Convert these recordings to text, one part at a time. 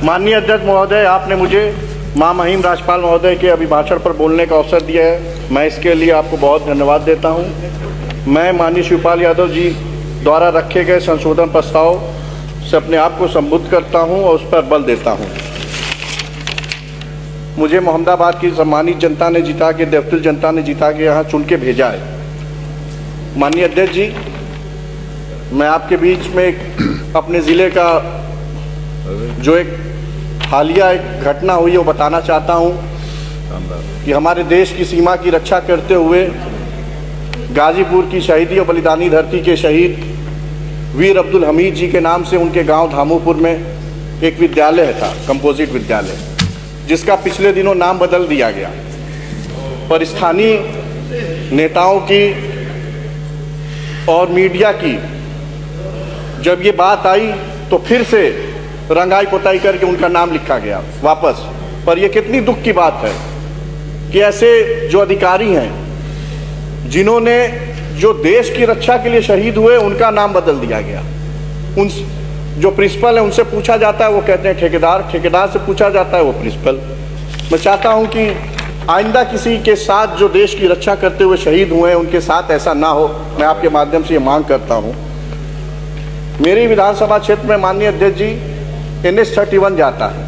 माननीय अध्यक्ष महोदय, आपने मुझे महामहिम राज्यपाल महोदय के अभिभाषण पर बोलने का अवसर दिया है। मैं इसके लिए आपको बहुत धन्यवाद देता हूं। मैं माननीय शिवपाल यादव जी द्वारा रखे गए संशोधन प्रस्ताव से अपने आप को संबोधित करता हूं और उस पर बल देता हूं। मुझे मोहम्मदाबाद की सम्मानित जनता ने जिता के, देवतुल जनता ने जिता के यहाँ चुन के भेजा है। माननीय अध्यक्ष जी, मैं आपके बीच में अपने ज़िले का जो एक हालिया एक घटना हुई है वो बताना चाहता हूँ कि हमारे देश की सीमा की रक्षा करते हुए गाजीपुर की शहीदी और बलिदानी धरती के शहीद वीर अब्दुल हमीद जी के नाम से उनके गांव धामूपुर में एक विद्यालय था, कंपोजिट विद्यालय, जिसका पिछले दिनों नाम बदल दिया गया। पर स्थानीय नेताओं की और मीडिया की जब ये बात आई तो फिर से रंगाई पुताई करके उनका नाम लिखा गया वापस। पर यह कितनी दुख की बात है कि ऐसे जो अधिकारी हैं जिन्होंने जो देश की रक्षा के लिए शहीद हुए, उनका नाम बदल दिया गया। उन जो प्रिंसिपल है उनसे पूछा जाता है वो कहते हैं ठेकेदार, ठेकेदार से पूछा जाता है वो प्रिंसिपल। मैं चाहता हूं कि आइंदा किसी के साथ जो देश की रक्षा करते हुए शहीद हुए हैं उनके साथ ऐसा ना हो। मैं आपके माध्यम से ये मांग करता हूं। मेरी विधानसभा क्षेत्र में माननीय अध्यक्ष जी NH-31 जाता है,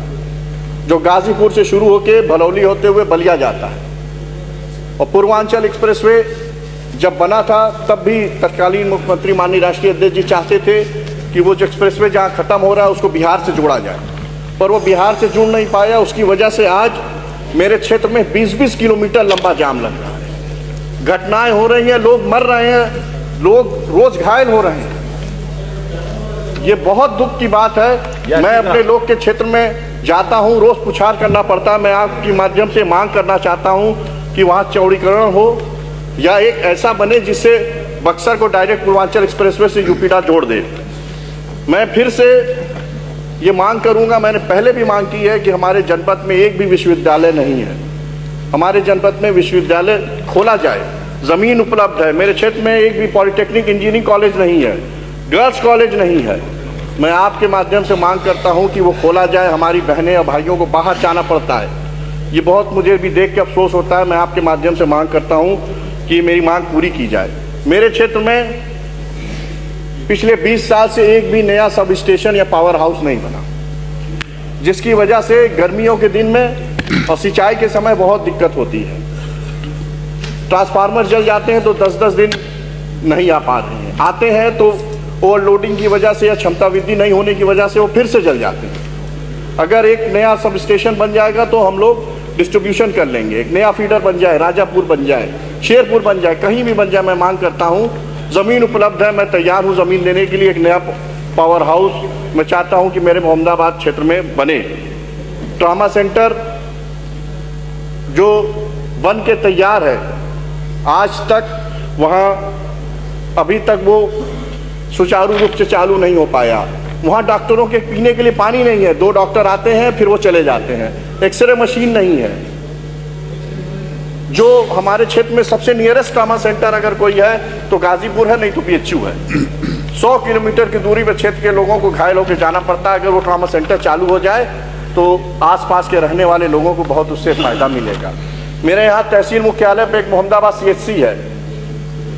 जो गाजीपुर से शुरू होकर भलौली होते हुए बलिया जाता है। और पूर्वांचल एक्सप्रेसवे जब बना था तब भी तत्कालीन मुख्यमंत्री माननीय राष्ट्रीय अध्यक्ष जी चाहते थे कि वो जो एक्सप्रेसवे जहाँ ख़त्म हो रहा है उसको बिहार से जोड़ा जाए, पर वो बिहार से जुड़ नहीं पाया। उसकी वजह से आज मेरे क्षेत्र में 20-20 किलोमीटर लंबा जाम लग रहा है। घटनाएं हो रही हैं, लोग मर रहे हैं, लोग रोज घायल हो रहे हैं। ये बहुत दुख की बात है। मैं अपने लोग के क्षेत्र में जाता हूं, रोज पुछार करना पड़ता है। मैं आपके माध्यम से मांग करना चाहता हूं कि वहां चौड़ीकरण हो या एक ऐसा बने जिससे बक्सर को डायरेक्ट पूर्वांचल एक्सप्रेसवे से यूपीडा जोड़ दे। मैं फिर से ये मांग करूंगा, मैंने पहले भी मांग की है कि हमारे जनपद में एक भी विश्वविद्यालय नहीं है। हमारे जनपद में विश्वविद्यालय खोला जाए, ज़मीन उपलब्ध है। मेरे क्षेत्र में एक भी पॉलिटेक्निक इंजीनियरिंग कॉलेज नहीं है, गर्ल्स कॉलेज नहीं है। मैं आपके माध्यम से मांग करता हूं कि वो खोला जाए। हमारी बहनें और भाइयों को बाहर जाना पड़ता है, ये बहुत मुझे भी देख के अफसोस होता है। मैं आपके माध्यम से मांग करता हूं कि मेरी मांग पूरी की जाए। मेरे क्षेत्र में पिछले 20 साल से एक भी नया सब स्टेशन या पावर हाउस नहीं बना, जिसकी वजह से गर्मियों के दिन में और सिंचाई के समय बहुत दिक्कत होती है। ट्रांसफार्मर जल जाते हैं तो 10-10 दिन नहीं आ पा रहे हैं, आते हैं तो ओवरलोडिंग की वजह से या क्षमता वृद्धि नहीं होने की वजह से वो फिर से जल जाते हैं। अगर एक नया सब स्टेशन बन जाएगा तो हम लोग डिस्ट्रीब्यूशन कर लेंगे, एक नया फीडर बन जाए, राजापुर बन जाए, शेरपुर बन जाए, कहीं भी बन जाए। मैं मांग करता हूँ, ज़मीन उपलब्ध है, मैं तैयार हूँ ज़मीन देने के लिए। एक नया पावर हाउस मैं चाहता हूँ कि मेरे मोहम्मदाबाद क्षेत्र में बने। ट्रॉमा सेंटर जो बन के तैयार है, आज तक वहाँ अभी तक वो सुचारू रूप से चालू नहीं हो पाया। वहाँ डॉक्टरों के पीने के लिए पानी नहीं है, 2 डॉक्टर आते हैं फिर वो चले जाते हैं। एक्सरे मशीन नहीं है। जो हमारे क्षेत्र में सबसे नियरेस्ट ट्रॉमा सेंटर अगर कोई है तो गाजीपुर है, नहीं तो PHU है। 100 किलोमीटर की दूरी पर क्षेत्र के लोगों को घायल होकर जाना पड़ता है। अगर वो ट्रॉमा सेंटर चालू हो जाए तो आसपास के रहने वाले लोगों को बहुत उससे फायदा मिलेगा। मेरे यहाँ तहसील मुख्यालय पे एक मोहम्मदाबाद CHC है,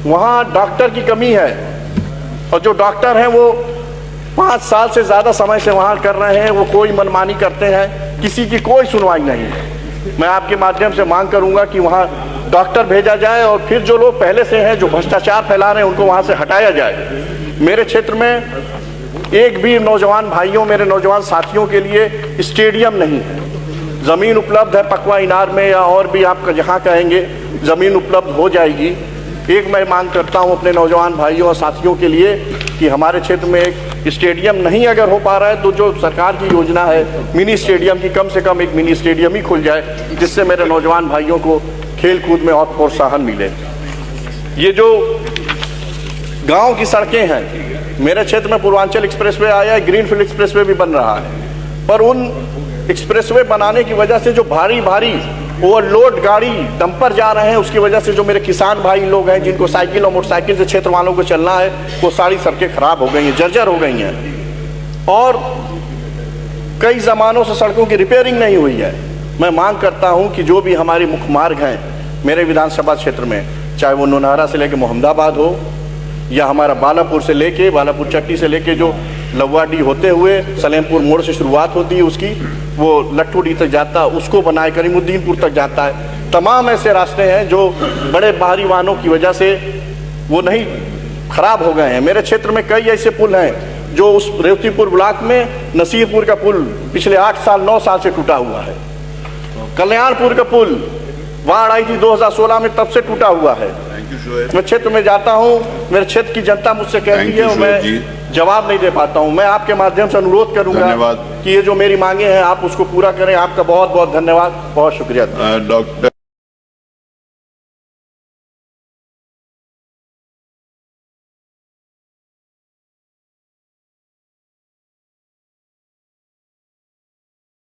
वहाँ डॉक्टर की कमी है और जो डॉक्टर हैं वो 5 साल से ज़्यादा समय से वहाँ कर रहे हैं। वो कोई मनमानी करते हैं, किसी की कोई सुनवाई नहीं है। मैं आपके माध्यम से मांग करूंगा कि वहाँ डॉक्टर भेजा जाए और फिर जो लोग पहले से हैं जो भ्रष्टाचार फैला रहे हैं उनको वहाँ से हटाया जाए। मेरे क्षेत्र में एक भी नौजवान भाइयों, मेरे नौजवान साथियों के लिए स्टेडियम नहीं है। ज़मीन उपलब्ध है पकवा इनार में या और भी आप जहाँ कहेंगे ज़मीन उपलब्ध हो जाएगी। एक मैं मांग करता हूँ अपने नौजवान भाइयों और साथियों के लिए कि हमारे क्षेत्र में एक स्टेडियम नहीं अगर हो पा रहा है तो जो सरकार की योजना है मिनी स्टेडियम की, कम से कम एक मिनी स्टेडियम ही खुल जाए, जिससे मेरे नौजवान भाइयों को खेल कूद में और प्रोत्साहन मिले। ये जो गांव की सड़कें हैं, मेरे क्षेत्र में पूर्वांचल एक्सप्रेसवे आया है, ग्रीनफील्ड एक्सप्रेसवे भी बन रहा है, पर उन एक्सप्रेसवे बनाने की वजह से जो भारी भारी ओवरलोड गाड़ी डंपर जा रहे हैं, उसकी वजह से जो मेरे किसान भाई लोग हैं जिनको साइकिल और मोटरसाइकिल से क्षेत्र वालों को चलना है, वो सारी सड़कें खराब हो गई हैं, जर्जर हो गई हैं। और कई ज़मानों से सड़कों की रिपेयरिंग नहीं हुई है। मैं मांग करता हूं कि जो भी हमारे मुख्य मार्ग हैं मेरे विधानसभा क्षेत्र में, चाहे वो नौनहरा से लेकर मोहम्मदाबाद हो या हमारा बालापुर से लेके, बालापुर चट्टी से लेके जो लव्वाडी होते हुए सलेमपुर मोड़ से शुरुआत होती है उसकी, वो लट्ठूडी तक जाता है, उसको बनाए करीमुद्दीनपुर तक जाता है। तमाम ऐसे रास्ते हैं जो बड़े भारी वाहनों की वजह से वो नहीं खराब हो गए हैं। मेरे क्षेत्र में कई ऐसे पुल हैं जो उस रेवतीपुर ब्लॉक में नसीरपुर का पुल पिछले 8 साल 9 साल से टूटा हुआ है। कल्याणपुर का पुल बाढ़ आई थी 2016 में, तब से टूटा हुआ है। मैं क्षेत्र में जाता हूं, मेरे क्षेत्र की जनता मुझसे कहती है और मैं जवाब नहीं दे पाता हूं। मैं आपके माध्यम से अनुरोध करूंगा कि ये जो मेरी मांगे हैं आप उसको पूरा करें। आपका बहुत बहुत धन्यवाद, बहुत शुक्रिया। डॉक्टर